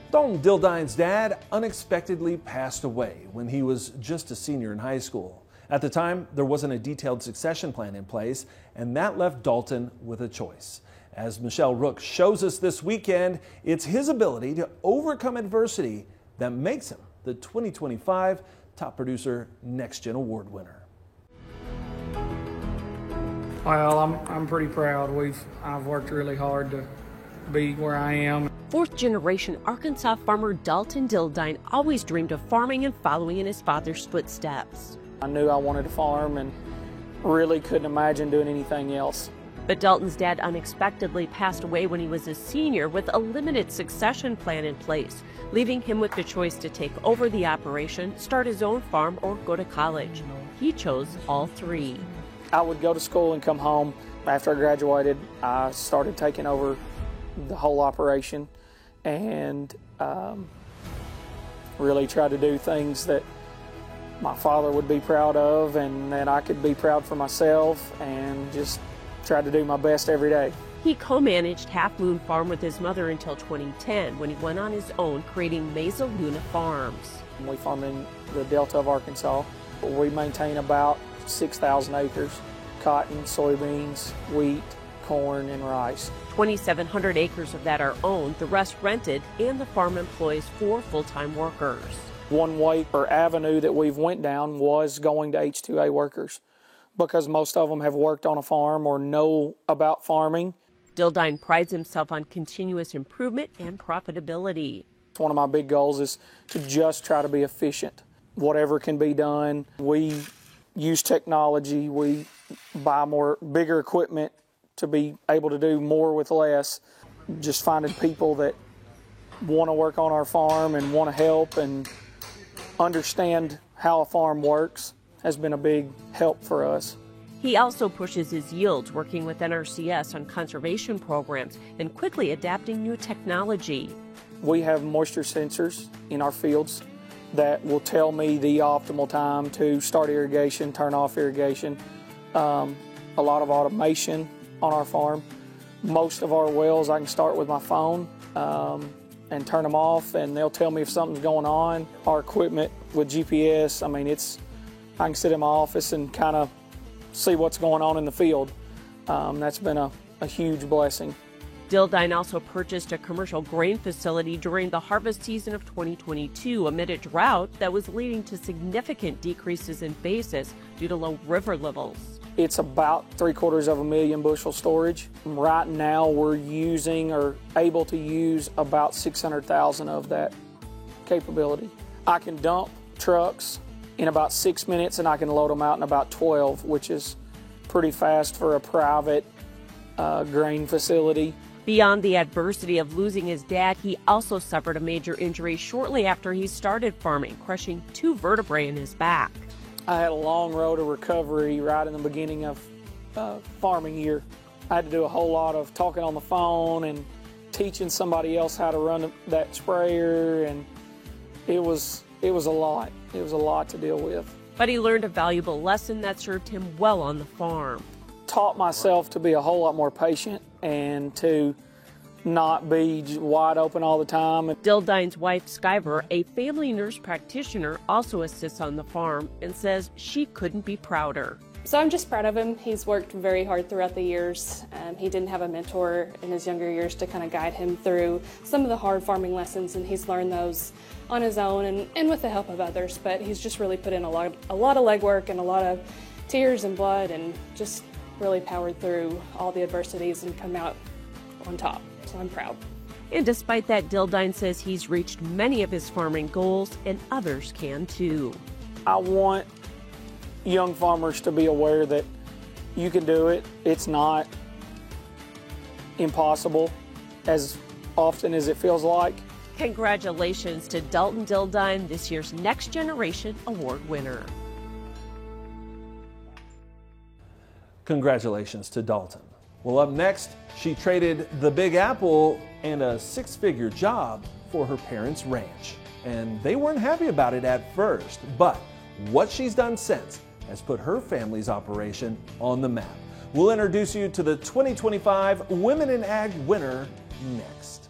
Dalton Dildine's dad unexpectedly passed away when he was just a senior in high school. At the time, there wasn't a detailed succession plan in place, and that left Dalton with a choice. As Michelle Rook shows us this weekend, it's his ability to overcome adversity that makes him the 2025 Top Producer Next Gen Award winner. Well, I'm pretty proud. I've worked really hard to be where I am. Fourth-generation Arkansas farmer Dalton Dildine always dreamed of farming and following in his father's footsteps. I knew I wanted to farm and really couldn't imagine doing anything else. But Dalton's dad unexpectedly passed away when he was a senior with a limited succession plan in place, leaving him with the choice to take over the operation, start his own farm, or go to college. He chose all three. I would go to school and come home. After I graduated, I started taking over the whole operation and really tried to do things that my father would be proud of and that I could be proud for myself, and just tried to do my best every day. He co-managed Half Moon Farm with his mother until 2010 when he went on his own, creating Mesa Luna Farms. We farm in the Delta of Arkansas. We maintain about 6,000 acres, cotton, soybeans, wheat, corn, and rice. 2,700 acres of that are owned, the rest rented, and the farm employs 4 full-time workers. One way or avenue that we've went down was going to H-2A workers, because most of them have worked on a farm or know about farming. Dildine prides himself on continuous improvement and profitability. One of my big goals is to just try to be efficient. Whatever can be done. We use technology. We buy bigger equipment to be able to do more with less. Just finding people that want to work on our farm and want to help and understand how a farm works has been a big help for us. He also pushes his yields, working with NRCS on conservation programs and quickly adapting new technology. We have moisture sensors in our fields that will tell me the optimal time to start irrigation, turn off irrigation. A lot of automation on our farm. Most of our wells I can start with my phone and turn them off, and they'll tell me if something's going on. Our equipment with GPS, I can sit in my office and kind of see what's going on in the field. That's been a huge blessing. Dildine also purchased a commercial grain facility during the harvest season of 2022 amid a drought that was leading to significant decreases in basis due to low river levels. It's about 750,000 bushel storage. Right now we're using or able to use about 600,000 of that capability. I can dump trucks in about 6 minutes and I can load them out in about 12, which is pretty fast for a private grain facility. Beyond the adversity of losing his dad, he also suffered a major injury shortly after he started farming, crushing 2 vertebrae in his back. I had a long road of recovery right in the beginning of farming year. I had to do a whole lot of talking on the phone and teaching somebody else how to run that sprayer, and it was a lot. It was a lot to deal with. But he learned a valuable lesson that served him well on the farm. Taught myself to be a whole lot more patient and to not be wide open all the time. Dildine's wife, Skyver, a family nurse practitioner, also assists on the farm and says she couldn't be prouder. So I'm just proud of him. He's worked very hard throughout the years. He didn't have a mentor in his younger years to kind of guide him through some of the hard farming lessons, and he's learned those on his own and with the help of others. But he's just really put in a lot of legwork and a lot of tears and blood, and just really powered through all the adversities and come out on top. So I'm proud. And despite that, Dildine says he's reached many of his farming goals, and others can too. I want young farmers to be aware that you can do it. It's not impossible as often as it feels like. Congratulations to Dalton Dildine, this year's Next Generation Award winner. Congratulations to Dalton. Well, up next, she traded the Big Apple and a 6-figure job for her parents' ranch. And they weren't happy about it at first, but what she's done since has put her family's operation on the map. We'll introduce you to the 2025 Women in Ag winner next.